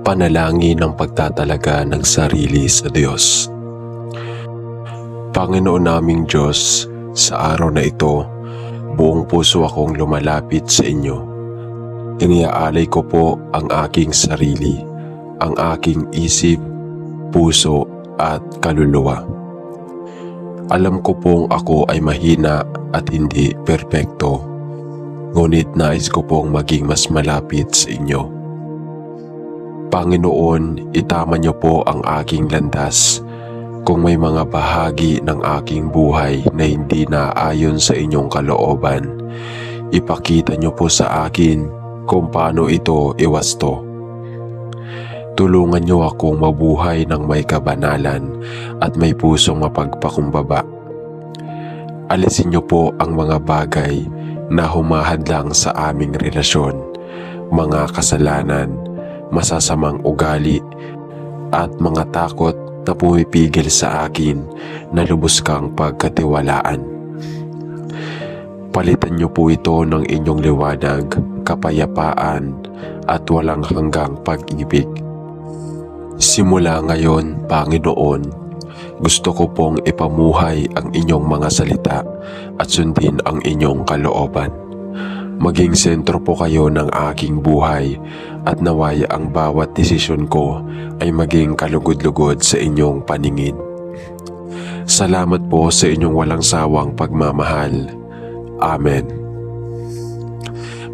Panalangin ng pagtatalaga ng sarili sa Diyos. Panginoon naming Diyos, sa araw na ito, buong puso akong lumalapit sa inyo. Iniaalay ko po ang aking sarili, ang aking isip, puso at kaluluwa. Alam ko pong ako ay mahina at hindi perpekto, ngunit nais ko pong maging mas malapit sa inyo. Panginoon, itama niyo po ang aking landas. Kung may mga bahagi ng aking buhay na hindi naayon sa inyong kalooban, ipakita niyo po sa akin kung paano ito iwasto. Tulungan niyo akong mabuhay ng may kabanalan at may pusong mapagpakumbaba. Alisin niyo po ang mga bagay na humahadlang sa aming relasyon, mga kasalanan, masasamang ugali at mga takot na pumipigil sa akin na lubos kang pagkatiwalaan. Palitan niyo po ito ng inyong liwanag, kapayapaan at walang hanggang pag-ibig. Simula ngayon, Panginoon, gusto ko pong ipamuhay ang inyong mga salita at sundin ang inyong kalooban. Maging sentro po kayo ng aking buhay at naway ang bawat desisyon ko ay maging kalugod-lugod sa inyong paningin. Salamat po sa inyong walang sawang pagmamahal. Amen.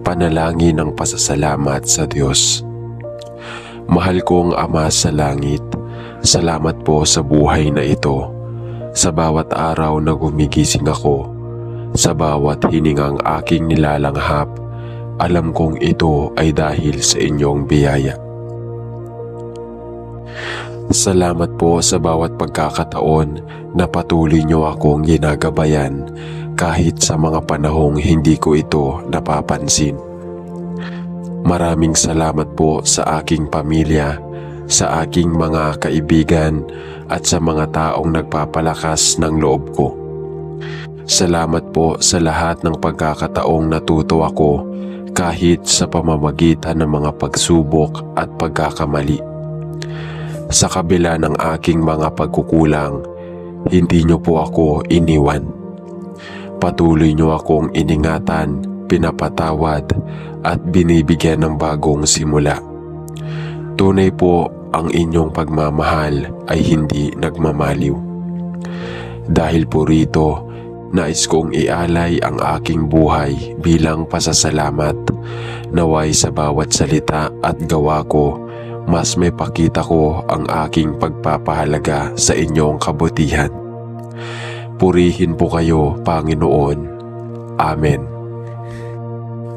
Panalangin ng pasasalamat sa Diyos. Mahal kong Ama sa langit, salamat po sa buhay na ito. Sa bawat araw na gumigising ako, sa bawat hiningang aking nilalanghap, alam kong ito ay dahil sa inyong biyaya. Salamat po sa bawat pagkakataon na patuloy niyo akong ginagabayan kahit sa mga panahong hindi ko ito napapansin. Maraming salamat po sa aking pamilya, sa aking mga kaibigan at sa mga taong nagpapalakas ng loob ko. Salamat po sa lahat ng pagkakataong natuto ako kahit sa pamamagitan ng mga pagsubok at pagkakamali. Sa kabila ng aking mga pagkukulang, hindi niyo po ako iniwan. Patuloy niyo akong iningatan, pinapatawad at binibigyan ng bagong simula. Tunay po ang inyong pagmamahal ay hindi nagmamaliw. Dahil po rito, nais kong ialay ang aking buhay bilang pasasalamat. Naway sa bawat salita at gawa ko, mas may pakita ko ang aking pagpapahalaga sa inyong kabutihan. Purihin po kayo, Panginoon. Amen.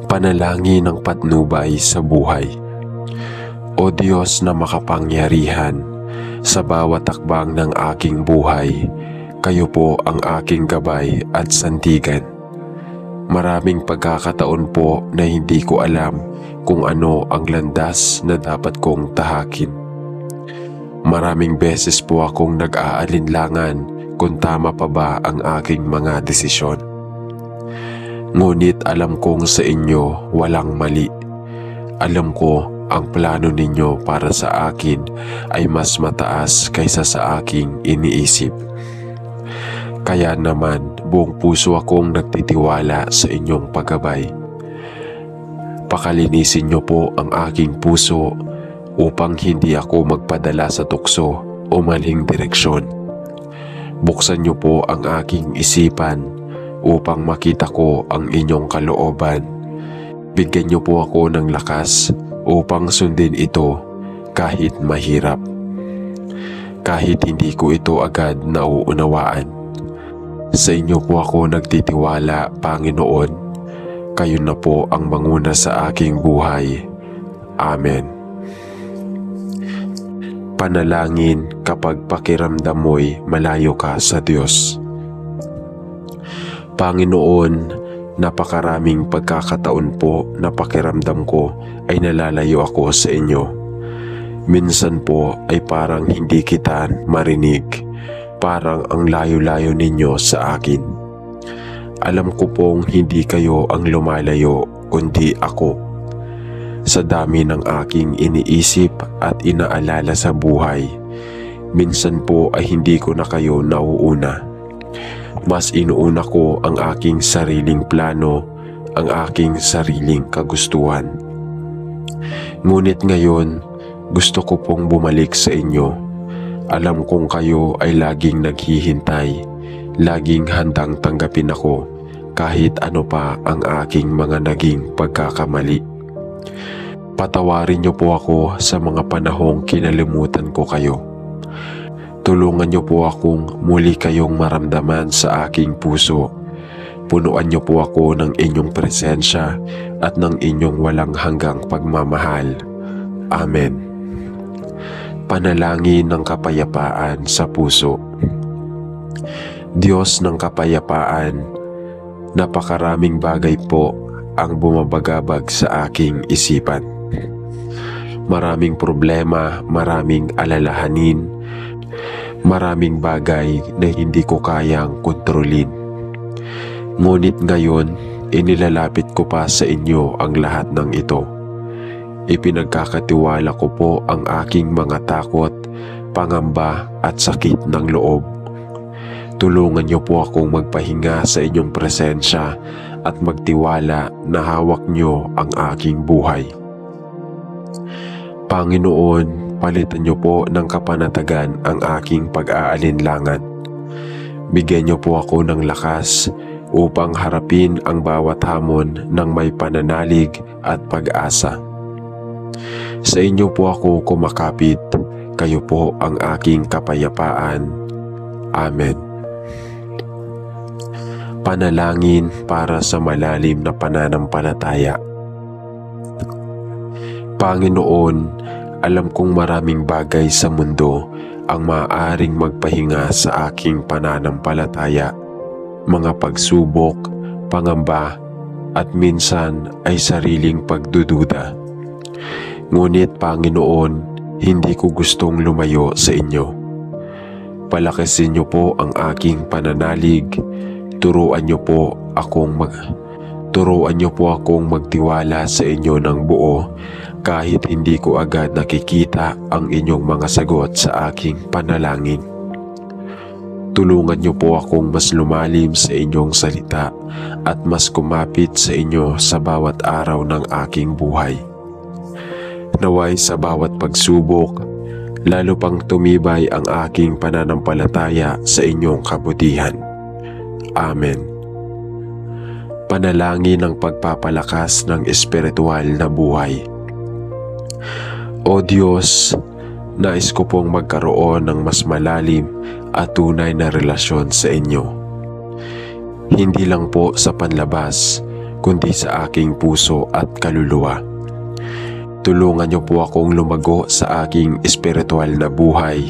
Panalangin ng patnubay sa buhay. O Diyos na makapangyarihan, sa bawat takbang ng aking buhay, kayo po ang aking gabay at sandigan. Maraming pagkakataon po na hindi ko alam kung ano ang landas na dapat kong tahakin. Maraming beses po akong nag-aalinlangan kung tama pa ba ang aking mga desisyon. Ngunit alam kong sa inyo walang mali. Alam ko ang plano ninyo para sa akin ay mas mataas kaysa sa aking iniisip. Kaya naman, buong puso akong nagtitiwala sa inyong paggabay. Pakalinisin niyo po ang aking puso upang hindi ako magpadala sa tukso o maling direksyon. Buksan niyo po ang aking isipan upang makita ko ang inyong kalooban. Bigyan niyo po ako ng lakas upang sundin ito kahit mahirap. Kahit hindi ko ito agad nauunawaan. Sa inyo po ako nagtitiwala, Panginoon. Kayo na po ang manguna sa aking buhay. Amen. Panalangin kapag pakiramdam mo'y malayo ka sa Diyos. Panginoon, napakaraming pagkakataon po na pakiramdam ko ay nalalayo ako sa inyo. Minsan po ay parang hindi kita marinig. Parang ang layo-layo ninyo sa akin. Alam ko pong hindi kayo ang lumalayo, kundi ako. Sa dami ng aking iniisip at inaalala sa buhay, minsan po ay hindi ko na kayo nauuna. Mas inuuna ko ang aking sariling plano, ang aking sariling kagustuhan. Ngunit ngayon, gusto ko pong bumalik sa inyo. Alam kong kayo ay laging naghihintay, laging handang tanggapin ako kahit ano pa ang aking mga naging pagkakamali. Patawarin niyo po ako sa mga panahong kinalimutan ko kayo. Tulungan niyo po akong muli kayong maramdaman sa aking puso. Punuan niyo po ako ng inyong presensya at ng inyong walang hanggang pagmamahal. Amen. Panalangin ng kapayapaan sa puso. Diyos ng kapayapaan, napakaraming bagay po ang bumabagabag sa aking isipan. Maraming problema, maraming alalahanin, maraming bagay na hindi ko kayang kontrolin. Ngunit ngayon, inilalapit ko pa sa inyo ang lahat ng ito. Ipinagkakatiwala ko po ang aking mga takot, pangamba at sakit ng loob. Tulungan niyo po akong magpahinga sa inyong presensya at magtiwala na hawak niyo ang aking buhay. Panginoon, palitan niyo po ng kapanatagan ang aking pag-aalinlangan. Bigyan niyo po ako ng lakas upang harapin ang bawat hamon ng may pananalig at pag-asa. Sa inyo po ako kumakapit, kayo po ang aking kapayapaan. Amen. Panalangin para sa malalim na pananampalataya. Panginoon, alam kong maraming bagay sa mundo ang maaaring magpahinga sa aking pananampalataya. Mga pagsubok, pangamba, at minsan ay sariling pagdududa. Ngunit Panginoon, hindi ko gustong lumayo sa inyo. Palakasin niyo po ang aking pananalig. Turuan niyo po akong magtiwala sa inyo ng buo kahit hindi ko agad nakikita ang inyong mga sagot sa aking panalangin. Tulungan niyo po akong mas lumalim sa inyong salita at mas kumapit sa inyo sa bawat araw ng aking buhay. Naway sa bawat pagsubok, lalo pang tumibay ang aking pananampalataya sa inyong kabutihan. Amen. Panalangin ng pagpapalakas ng espiritual na buhay. O Diyos, nais ko pong magkaroon ng mas malalim at tunay na relasyon sa inyo. Hindi lang po sa panlabas, kundi sa aking puso at kaluluwa. Tulungan niyo po akong lumago sa aking espiritual na buhay.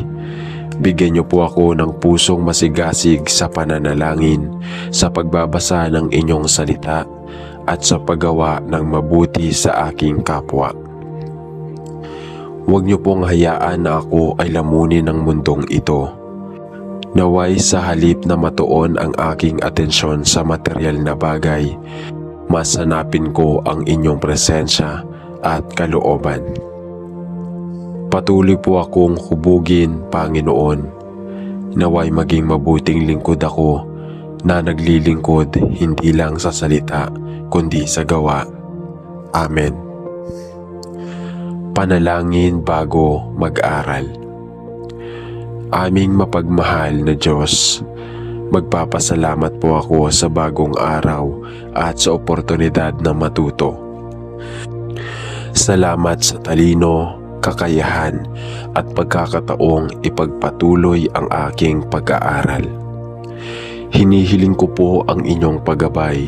Bigyan niyo po ako ng pusong masigasig sa pananalangin, sa pagbabasa ng inyong salita, at sa paggawa ng mabuti sa aking kapwa. Huwag niyo pong hayaan na ako ay lamunin ng mundong ito. Naway sa halip na matuon ang aking atensyon sa material na bagay, mas hanapin ko ang inyong presensya at kalooban. Patuloy po akong hubugin, Panginoon. Naway maging mabuting lingkod ako na naglilingkod hindi lang sa salita kundi sa gawa. Amen. Panalangin bago mag-aral. Aming mapagmahal na Diyos, magpapasalamat po ako sa bagong araw at sa oportunidad na matuto. Salamat sa talino, kakayahan at pagkakataong ipagpatuloy ang aking pag-aaral. Hinihiling ko po ang inyong paggabay.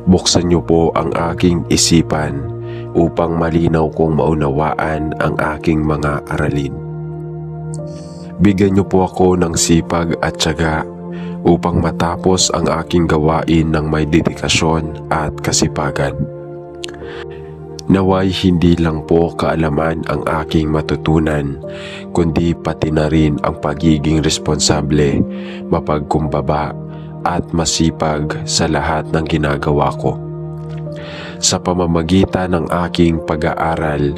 Buksan niyo po ang aking isipan upang malinaw kong maunawaan ang aking mga aralin. Bigyan niyo po ako ng sipag at tiyaga upang matapos ang aking gawain ng may dedikasyon at kasipagan. Naway hindi lang po kaalaman ang aking matutunan, kundi pati na rin ang pagiging responsable, mapagkumbaba at masipag sa lahat ng ginagawa ko. Sa pamamagitan ng aking pag-aaral,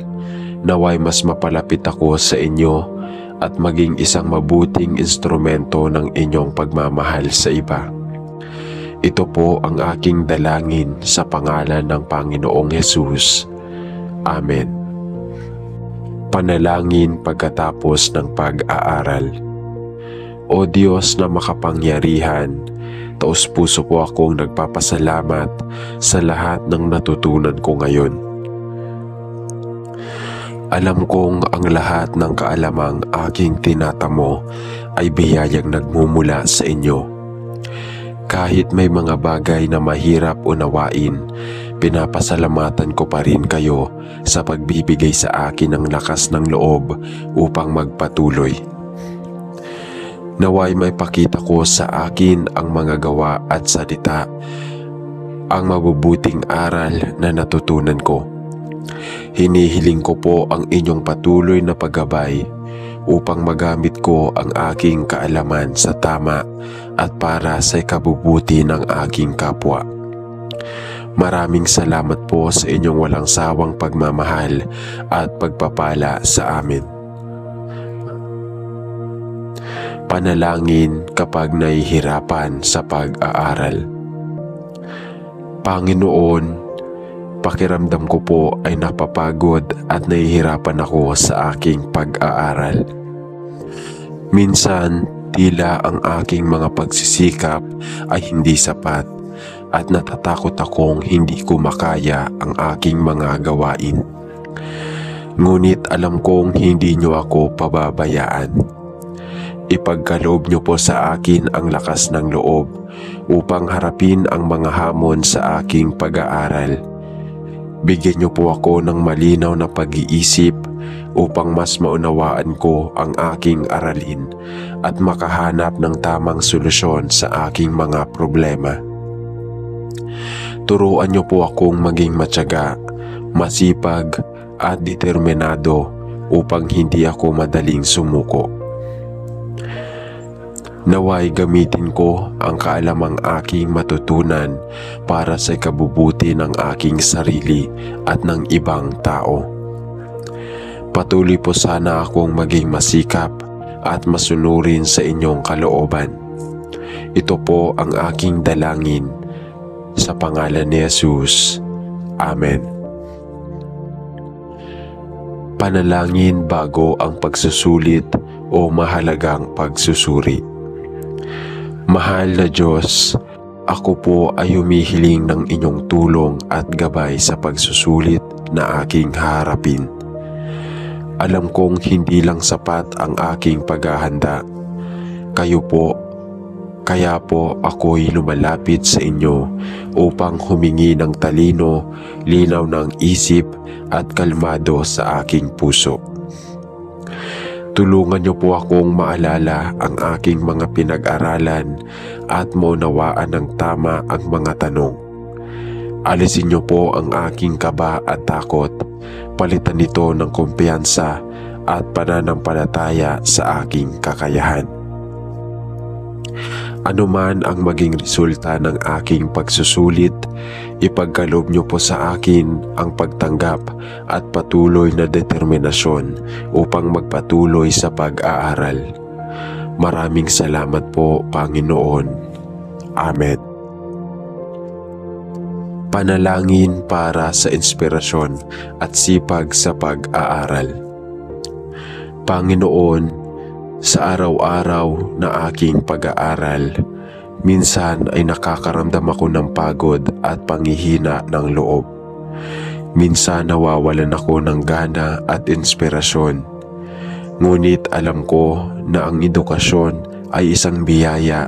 naway mas mapalapit ako sa inyo at maging isang mabuting instrumento ng inyong pagmamahal sa iba. Ito po ang aking dalangin sa pangalan ng Panginoong Hesus. Amen. Panalangin pagkatapos ng pag-aaral. O Diyos na makapangyarihan, taos-puso po akong nagpapasalamat sa lahat ng natutunan ko ngayon. Alam kong ang lahat ng kaalamang aking tinatamo ay biyayang nagmumula sa inyo. Kahit may mga bagay na mahirap unawain, pinapasalamatan ko pa rin kayo sa pagbibigay sa akin ng lakas ng loob upang magpatuloy. Naway may pakita ko sa akin ang mga gawa at salita, ang mabubuting aral na natutunan ko. Hinihiling ko po ang inyong patuloy na paggabay upang magamit ko ang aking kaalaman sa tama at para sa ikabubuti ng aking kapwa. Maraming salamat po sa inyong walang sawang pagmamahal at pagpapala sa amin. Panalangin kapag nahihirapan sa pag-aaral. Panginoon, pakiramdam ko po ay napapagod at nahihirapan ako sa aking pag-aaral. Minsan, tila ang aking mga pagsisikap ay hindi sapat at natatakot akong hindi ko makaya ang aking mga gawain. Ngunit alam kong hindi niyo ako pababayaan. Ipagkaloob niyo po sa akin ang lakas ng loob upang harapin ang mga hamon sa aking pag-aaral. Bigyan niyo po ako ng malinaw na pag-iisip upang mas maunawaan ko ang aking aralin at makahanap ng tamang solusyon sa aking mga problema. Turuan niyo po akong maging matyaga, masipag at determinado upang hindi ako madaling sumuko. Naway gamitin ko ang kaalamang aking matutunan para sa ikabubuti ng aking sarili at ng ibang tao. Patuloy po sana akong maging masikap at masunurin sa inyong kalooban. Ito po ang aking dalangin sa pangalan ni Jesus. Amen. Panalangin bago ang pagsusulit o mahalagang pagsusuri. Mahal na Diyos, ako po ay humihiling ng inyong tulong at gabay sa pagsusulit na aking haharapin. Alam kong hindi lang sapat ang aking paghahanda. Kaya po ako'y lumalapit sa inyo upang humingi ng talino, linaw ng isip at kalmado sa aking puso. Tulungan niyo po akong maalala ang aking mga pinag-aralan at maunawaan ng tama ang mga tanong. Alisin niyo po ang aking kaba at takot, palitan nito ng kumpiyansa at pananampalataya sa aking kakayahan. Ano man ang maging resulta ng aking pagsusulit, ipagkaloob niyo po sa akin ang pagtanggap at patuloy na determinasyon upang magpatuloy sa pag-aaral. Maraming salamat po, Panginoon. Amen. Panalangin para sa inspirasyon at sipag sa pag-aaral. Panginoon, sa araw-araw na aking pag-aaral, minsan ay nakakaramdam ako ng pagod at panghihina ng loob. Minsan nawawalan ako ng gana at inspirasyon. Ngunit alam ko na ang edukasyon ay isang biyaya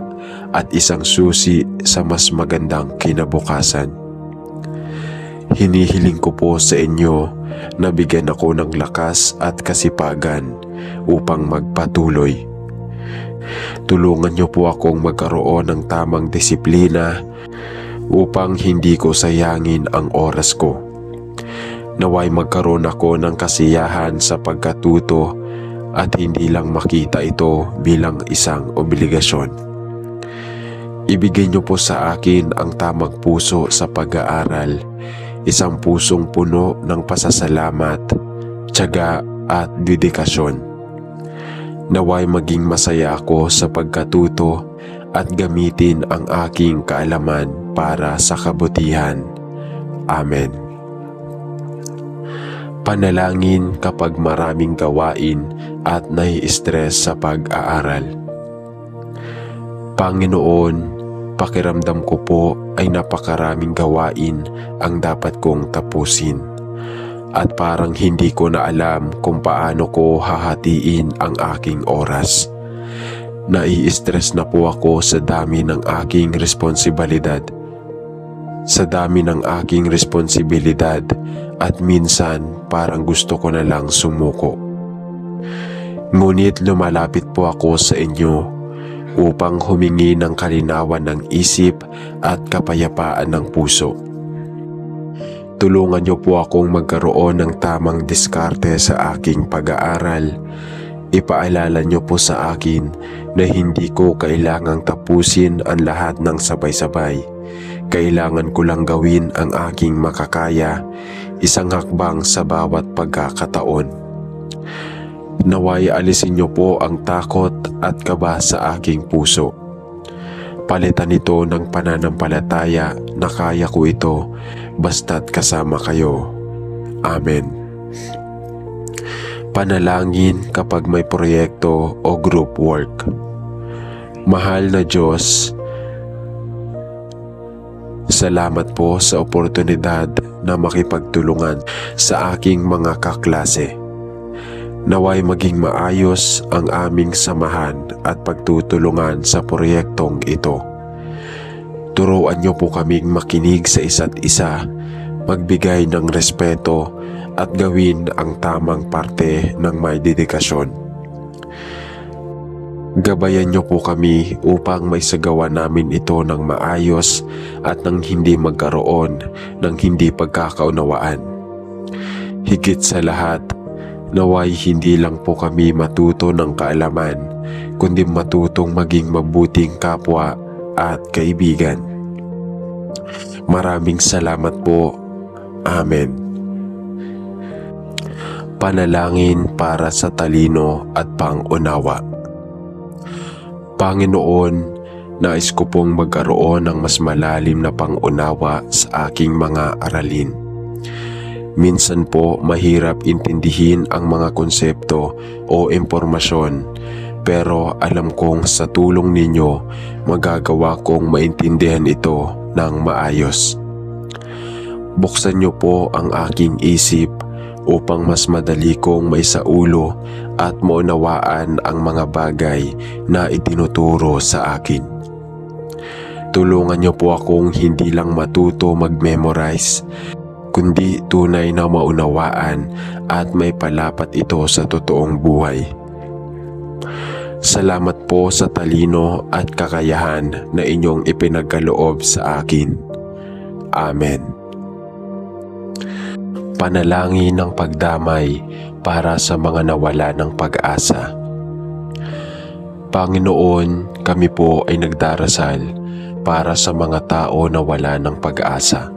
at isang susi sa mas magandang kinabukasan. Hinihiling ko po sa inyo na bigyan ako ng lakas at kasipagan upang magpatuloy. Tulungan niyo po akong magkaroon ng tamang disiplina upang hindi ko sayangin ang oras ko. Naway magkaroon ako ng kasiyahan sa pagkatuto at hindi lang makita ito bilang isang obligasyon. Ibigay niyo po sa akin ang tamang puso sa pag-aaral. isang pusong puno ng pasasalamat, tiyaga at dedikasyon. Naway maging masaya ako sa pagkatuto at gamitin ang aking kaalaman para sa kabutihan. Amen. Panalangin kapag maraming gawain at nai-stress sa pag-aaral. Panginoon, pakiramdam ko po ay napakaraming gawain ang dapat kong tapusin. At parang hindi ko na alam kung paano ko hahatiin ang aking oras. Nai-stress na po ako sa dami ng aking responsibilidad. At minsan parang gusto ko na lang sumuko. Ngunit lumalapit po ako sa inyo upang humingi ng kalinawan ng isip at kapayapaan ng puso. Tulungan niyo po akong magkaroon ng tamang diskarte sa aking pag-aaral. Ipaalala niyo po sa akin na hindi ko kailangang tapusin ang lahat ng sabay-sabay. Kailangan ko lang gawin ang aking makakaya, isang hakbang sa bawat pagkakataon. Naway alisin niyo po ang takot at kaba sa aking puso. Palitan ito ng pananampalataya na kaya ko ito basta't kasama kayo. Amen. Panalangin kapag may proyekto o group work. Mahal na Diyos, salamat po sa oportunidad na makipagtulungan sa aking mga kaklase. Naway maging maayos ang aming samahan at pagtutulungan sa proyektong ito. Turuan niyo po kaming makinig sa isa't isa, magbigay ng respeto at gawin ang tamang parte ng may dedikasyon. Gabayan niyo po kami upang maisagawa namin ito ng maayos at nang hindi magkaroon ng hindi pagkakaunawaan. Higit sa lahat, naway hindi lang po kami matuto ng kaalaman, kundi matutong maging mabuting kapwa at kaibigan. Maraming salamat po. Amen. Panalangin para sa talino at pang-unawa. Panginoon, nais ko pong magkaroon ng mas malalim na pang-unawa sa aking mga aralin. Minsan po mahirap intindihin ang mga konsepto o impormasyon, pero alam kong sa tulong ninyo magagawa kong maintindihan ito ng maayos. Buksan niyo po ang aking isip upang mas madali kong maisaulo at maunawaan ang mga bagay na itinuturo sa akin. Tulungan niyo po akong hindi lang matuto mag-memorize, kundi tunay na maunawaan at may palapat ito sa totoong buhay. Salamat po sa talino at kakayahan na inyong ipinagkaloob sa akin. Amen. Panalangin ng pagdamay para sa mga nawala ng pag-asa. Panginoon, kami po ay nagdarasal para sa mga tao na wala ng pag-asa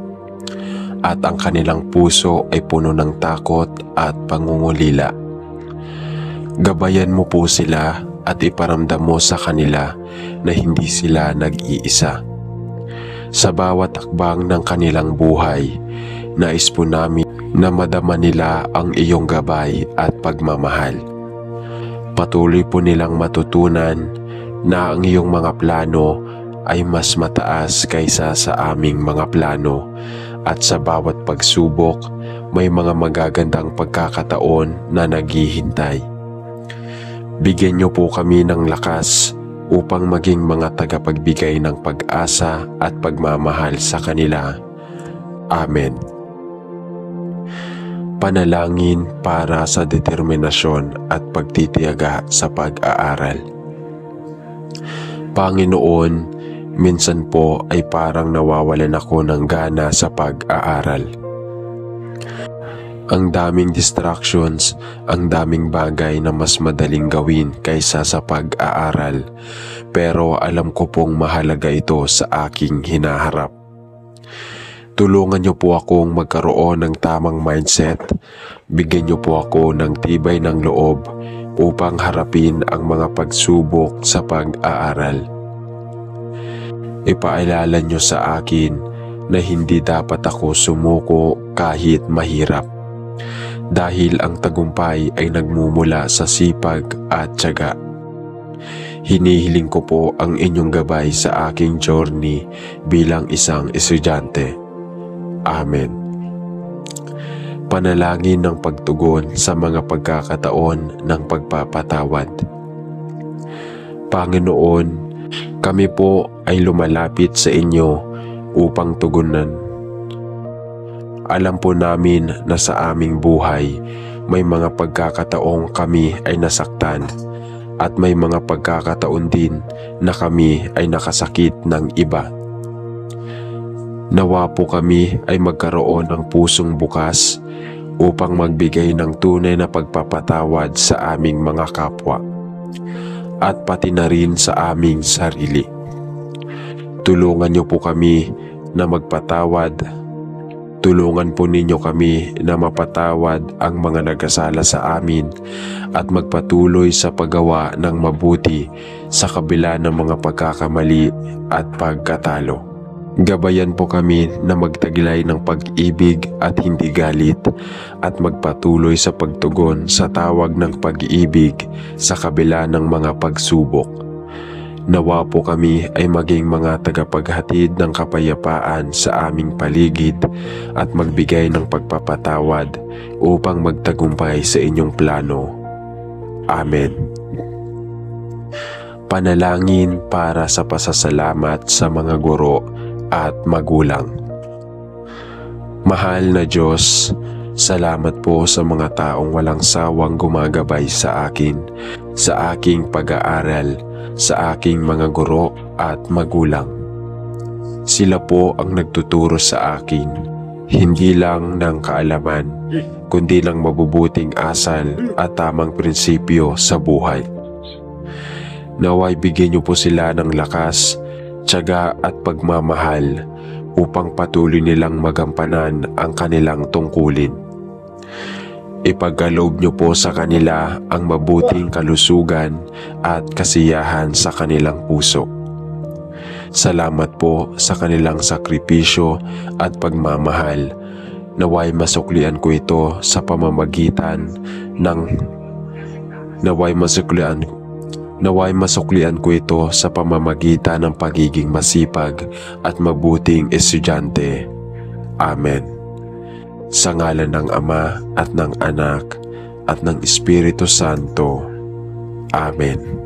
at ang kanilang puso ay puno ng takot at pangungulila. Gabayan mo po sila at iparamdam mo sa kanila na hindi sila nag-iisa. Sa bawat hakbang ng kanilang buhay, nais po namin na madama nila ang iyong gabay at pagmamahal. Patuloy po nilang matutunan na ang iyong mga plano ay mas mataas kaysa sa aming mga plano at sa bawat pagsubok may mga magagandang pagkakataon na naghihintay. Bigyan niyo po kami ng lakas upang maging mga tagapagbigay ng pag-asa at pagmamahal sa kanila. Amen. Panalangin para sa determinasyon at pagtitiyaga sa pag-aaral. Panginoon, minsan po ay parang nawawalan ako ng gana sa pag-aaral. Ang daming distractions, ang daming bagay na mas madaling gawin kaysa sa pag-aaral, pero alam ko pong mahalaga ito sa aking hinaharap. Tulungan niyo po akong magkaroon ng tamang mindset. Bigyan niyo po ako ng tibay ng loob upang harapin ang mga pagsubok sa pag-aaral. Ipaalala niyo sa akin na hindi dapat ako sumuko kahit mahirap, dahil ang tagumpay ay nagmumula sa sipag at tiyaga. Hinihiling ko po ang inyong gabay sa aking journey bilang isang estudyante. Amen. Panalangin ng pagtugon sa mga pagkakataon ng pagpapatawad. Panginoon, kami po ay lumalapit sa inyo upang tugunan. Alam po namin na sa aming buhay may mga pagkakataong kami ay nasaktan at may mga pagkakataon din na kami ay nakasakit ng iba. Nawa po kami ay magkaroon ng pusong bukas upang magbigay ng tunay na pagpapatawad sa aming mga kapwa at pati na rin sa aming sarili. Tulungan niyo po kami na magpatawad. Tulungan po ninyo kami na mapatawad ang mga nagkasala sa amin at magpatuloy sa paggawa ng mabuti sa kabila ng mga pagkakamali at pagkatalo. Gabayan po kami na magtaglay ng pag-ibig at hindi galit at magpatuloy sa pagtugon sa tawag ng pag-ibig sa kabila ng mga pagsubok. Nawa po kami ay maging mga tagapaghatid ng kapayapaan sa aming paligid at magbigay ng pagpapatawad upang magtagumpay sa inyong plano. Amen. Panalangin para sa pasasalamat sa mga guro at magulang. Mahal na Diyos, salamat po sa mga taong walang sawang gumagabay sa akin, sa aking pag-aaral, sa aking mga guro at magulang. Sila po ang nagtuturo sa akin, hindi lang ng kaalaman, kundi ng mabubuting asal at tamang prinsipyo sa buhay. Naway bigyan niyo po sila ng lakas, tiyaga at pagmamahal upang patuloy nilang magampanan ang kanilang tungkulin. Ipagkaloob niyo po sa kanila ang mabuting kalusugan at kasiyahan sa kanilang puso. Salamat po sa kanilang sakripisyo at pagmamahal. Naway masuklian ko ito sa pamamagitan ng Naway masuklian ko ito sa pamamagitan ng pagiging masipag at mabuting estudyante. Amen. Sa ngalan ng Ama at ng Anak at ng Espiritu Santo. Amen.